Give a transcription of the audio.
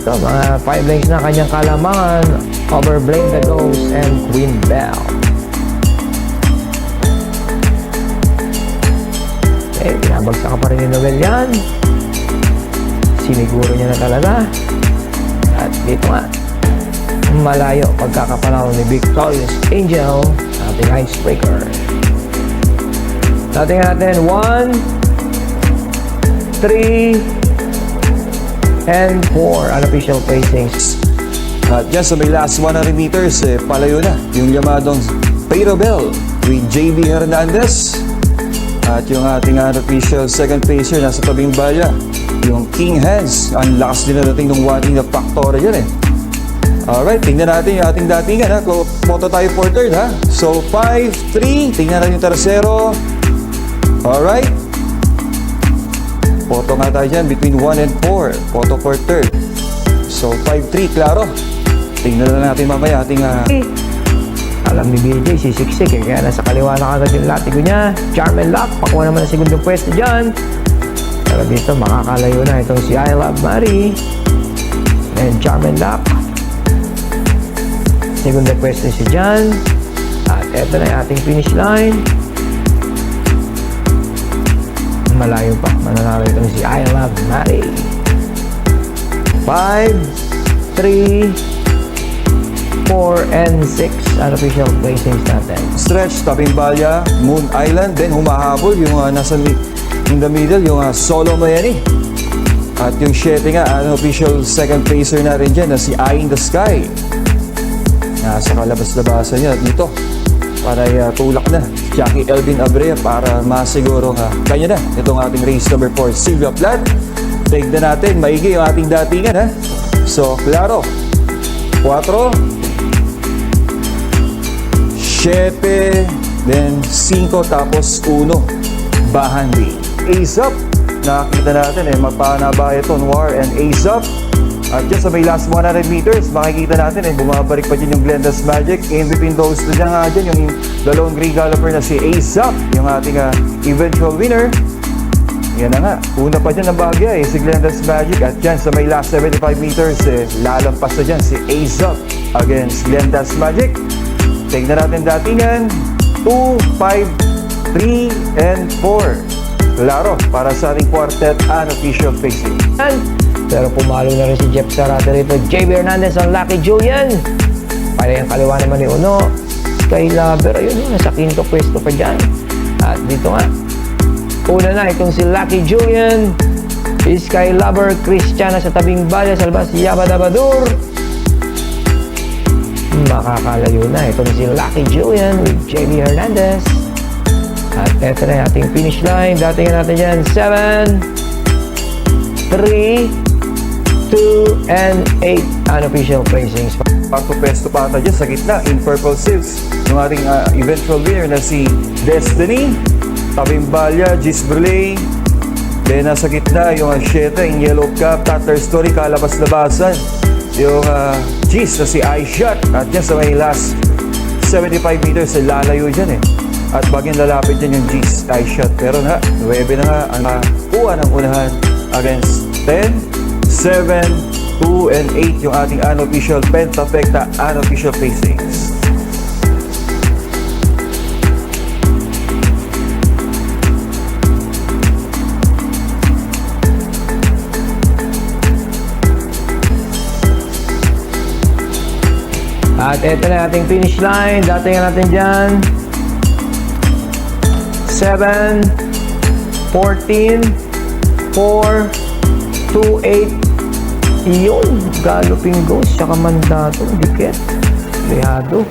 dito. Mga 5 lanes na kanyang kalamangan. Overblame the Ghost and Queen Bell. Eh, binabagsak ka pa rin ni Noel yan. Siniguro niya na talaga. At dito nga, malayo pagkakapanaw ni Victorious Angel, ating icebreaker. Dating natin 1, 3, and 4 unofficial placings. At dyan sa may last 100 meters, palayo na yung yamadong Pedro Bell with JB Hernandez. At yung ating unofficial second placer nasa tabing balya, yung King Hands. Ang lakas din na dating ng wanting na factor dyan eh. Alright, tingnan natin yung ating datingan ha. Moto tayo for third ha. So 5-3, tingnan natin yung tercero. Alright. Photo nga tayo dyan between 1 and 4. Photo for third. So 5-3, klaro. Tingnan na natin mamaya ating Alam ni BJ, sisiksik eh. Kaya nasa kaliwa na kagad yung latigo niya. Charmel Lock, pakuha naman ang segundong pwesto dyan. Pero dito, makakalayo na itong si I Love Mary. And Charmel Lock. Segundong pwesto si Jan. At eto na yung ating finish line. Malayo pa. Mananalo itong si I Love Mary. 5, 3, 4, and 6 unofficial placings natin. stretch, tabing balya, Moon Island, then humahabol yung nasa in the middle, yung Solo Miami. At yung 7 nga, unofficial second placer natin dyan na si Eye in the Sky. Nasa kalabas-labasan niya dito. Para tulak na Jackie Elvin Abrea para masiguro kanya na itong ating race number 4, Silvia Plat. Tignan natin, maigi yung ating datingan ha. So, klaro. 4, 7, then 5, tapos 1. Bahandi. Ace up. Nakikita natin mapanabay ito, Noir and Ace up. At dyan sa may last 100 meters, makikita natin bumabalik pa dyan yung Glenda's Magic. In between those na dyan dyan, yung dalawang Green Galloper na si Ace up, yung ating eventual winner. Yan na nga. Una pa dyan ang bagya si Glenda's Magic. At dyan sa may last 75 meters, lalampas na dyan si Ace up against Glenda's Magic. Tignan natin datingan. 2, 5, 3, and 4. Klaro, para sa ating quartet unofficial facing. Pero pumalo na rin si Jeff Sarate rito. JB Hernandez ang Lucky Julian. Para yung kaliwa naman ni Uno. Sky Lover, ayun, nasa 5th pwesto pa dyan. At dito nga, una na itong si Lucky Julian. Si Sky Lover, Christiana sa tabing balya, salbas si Yabadabadur. Makakalayo na itong si Lucky Julian with JB Hernandez. At eto na yung ating finish line. Dating natin dyan 7, 3, 2, and 8 unofficial placings. Parto pesto pa ata dyan sa gitna in purple silks. Yung ating eventual winner na si Destiny, tabing balya, Gis Bruley. Then nasa gitna yung 7 in yellow cap, Tatler Story, kalabas-labasan. Yung Gis na si iShot. At dyan sa may last 75 meters lalayo dyan At bagay lalapit dyan yung Gis iShot. Pero 9 na nga ang kuha ng unahan against 10, 7, 2, and 8 yung ating unofficial Pentafecta unofficial placings. At ito na ating finish line. Dating natin dyan 7, 14, 4, 2, 8. Yun, Galloping Ghost, tsaka Mandato, Dikit, Lehado.